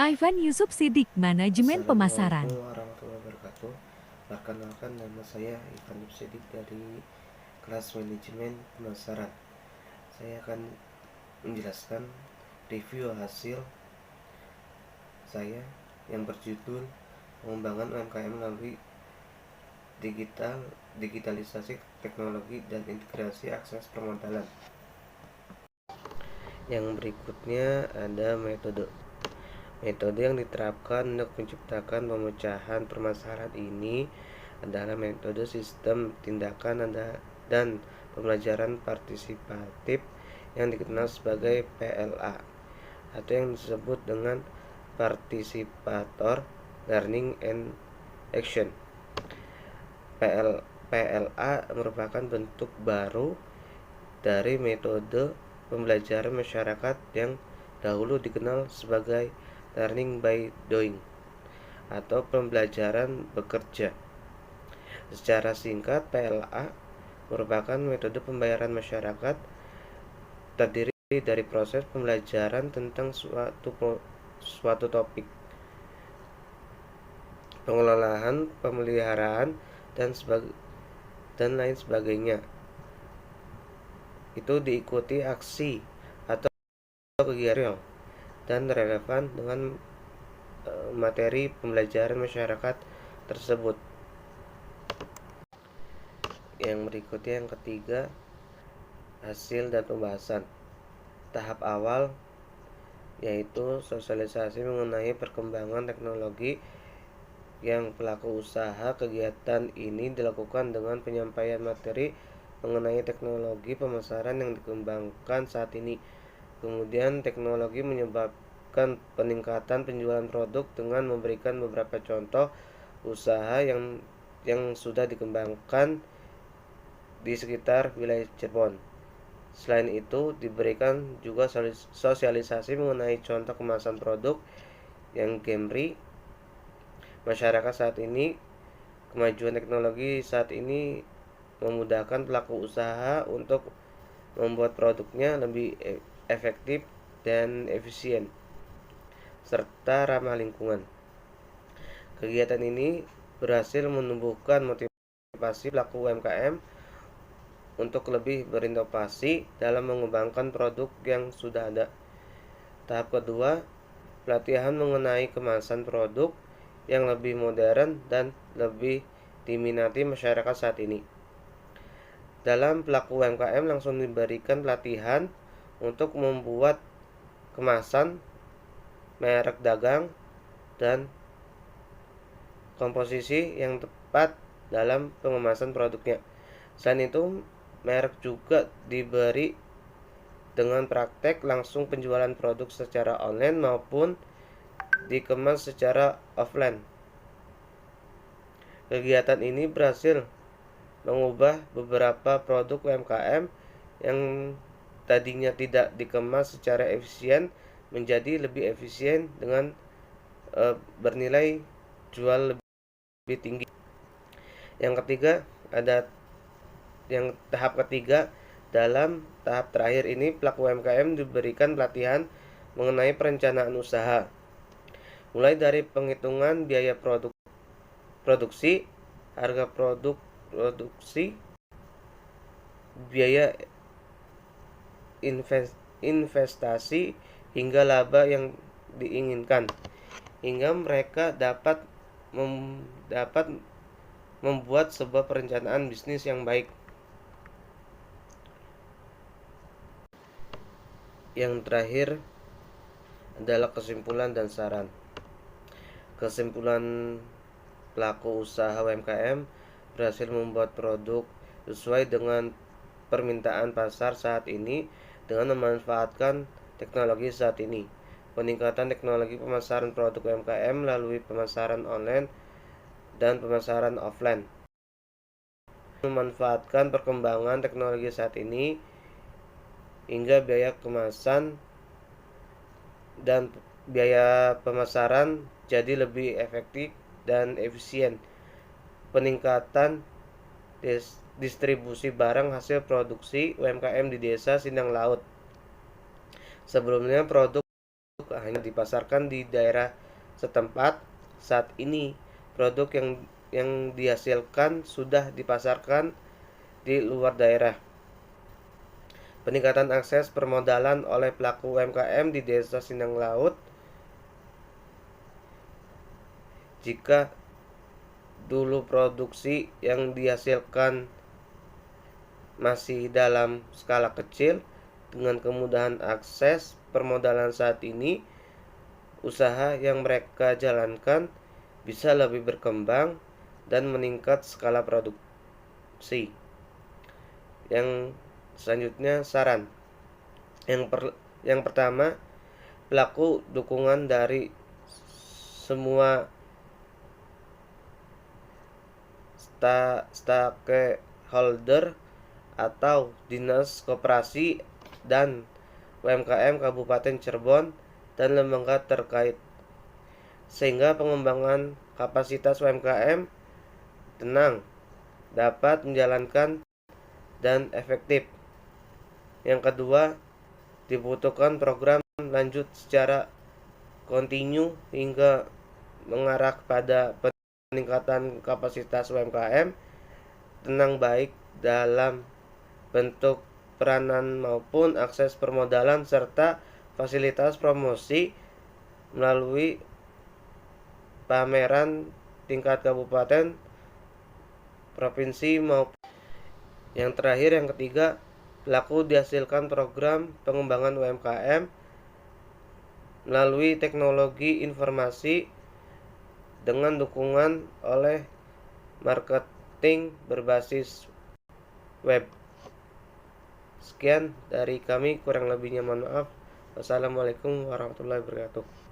Ivan Yusuf Sidik, Manajemen Pemasaran. Assalamualaikum warahmatullahi wabarakatuh. Perkenalkan, nama saya Ivan Yusuf dari kelas manajemen pemasaran. Saya akan menjelaskan review hasil saya yang berjudul pengembangan UMKM melalui digitalisasi teknologi dan integrasi akses permodalan. Yang berikutnya ada metode yang diterapkan untuk menciptakan pemecahan permasalahan ini adalah metode sistem tindakan dan pembelajaran partisipatif yang dikenal sebagai PLA atau yang disebut dengan Participator Learning and Action. PLA merupakan bentuk baru dari metode pembelajaran masyarakat yang dahulu dikenal sebagai learning by doing atau pembelajaran bekerja. Secara singkat, PLA merupakan metode pembayaran masyarakat terdiri dari proses pembelajaran tentang suatu topik, pengelolaan, pemeliharaan, dan lain sebagainya. Itu diikuti aksi atau kegiatan dan relevan dengan materi pembelajaran masyarakat tersebut. Yang berikutnya, yang ketiga, hasil dan pembahasan. Tahap awal yaitu sosialisasi mengenai perkembangan teknologi yang pelaku usaha. Kegiatan ini dilakukan dengan penyampaian materi mengenai teknologi pemasaran yang dikembangkan saat ini. Kemudian teknologi menyebabkan peningkatan penjualan produk dengan memberikan beberapa contoh usaha yang sudah dikembangkan di sekitar wilayah Cirebon. Selain itu, diberikan juga sosialisasi mengenai contoh kemasan produk yang Gemri. Masyarakat saat ini, kemajuan teknologi saat ini memudahkan pelaku usaha untuk membuat produknya lebih efektif dan efisien serta ramah lingkungan. Kegiatan ini berhasil menumbuhkan motivasi pelaku UMKM untuk lebih berinovasi dalam mengembangkan produk yang sudah ada. Tahap kedua, pelatihan mengenai kemasan produk yang lebih modern dan lebih diminati masyarakat saat ini. Dalam pelaku UMKM langsung diberikan pelatihan untuk membuat kemasan, merek dagang, dan komposisi yang tepat dalam pengemasan produknya. Selain itu, merek juga diberi dengan praktek langsung penjualan produk secara online maupun dikemas secara offline. Kegiatan ini berhasil mengubah beberapa produk UMKM yang tadinya tidak dikemas secara efisien menjadi lebih efisien dengan bernilai jual lebih tinggi. Tahap ketiga, dalam tahap terakhir ini pelaku UMKM diberikan pelatihan mengenai perencanaan usaha, mulai dari penghitungan biaya produksi, harga produksi, biaya investasi, hingga laba yang diinginkan, hingga mereka dapat membuat sebuah perencanaan bisnis yang baik. Yang terakhir adalah kesimpulan dan saran. Kesimpulan, pelaku usaha UMKM berhasil membuat produk sesuai dengan permintaan pasar saat ini dengan memanfaatkan teknologi saat ini. Peningkatan teknologi pemasaran produk UMKM melalui pemasaran online dan pemasaran offline. Memanfaatkan perkembangan teknologi saat ini hingga biaya kemasan dan biaya pemasaran jadi lebih efektif dan efisien. Peningkatan distribusi barang hasil produksi UMKM di Desa Sindang Laut. Sebelumnya produk hanya dipasarkan di daerah setempat. Saat ini, produk yang dihasilkan sudah dipasarkan di luar daerah. Peningkatan akses permodalan oleh pelaku UMKM di Desa Sindang Laut. Jika dulu produksi yang dihasilkan masih dalam skala kecil, dengan kemudahan akses permodalan saat ini, usaha yang mereka jalankan bisa lebih berkembang dan meningkat skala produksi. Yang selanjutnya, saran. Yang pertama, pelaku dukungan dari semua stakeholder atau dinas koperasi dan UMKM Kabupaten Cirebon dan lembaga terkait, sehingga pengembangan kapasitas UMKM tenang, dapat menjalankan dan efektif. Yang kedua, dibutuhkan program lanjut secara kontinu hingga mengarah pada peningkatan kapasitas UMKM tenang, baik dalam bentuk peranan maupun akses permodalan serta fasilitas promosi melalui pameran tingkat kabupaten, provinsi maupun. Yang terakhir, yang ketiga, pelaku dihasilkan program pengembangan UMKM melalui teknologi informasi dengan dukungan oleh marketing berbasis web. Sekian dari kami, kurang lebihnya mohon maaf. Wassalamualaikum warahmatullahi wabarakatuh.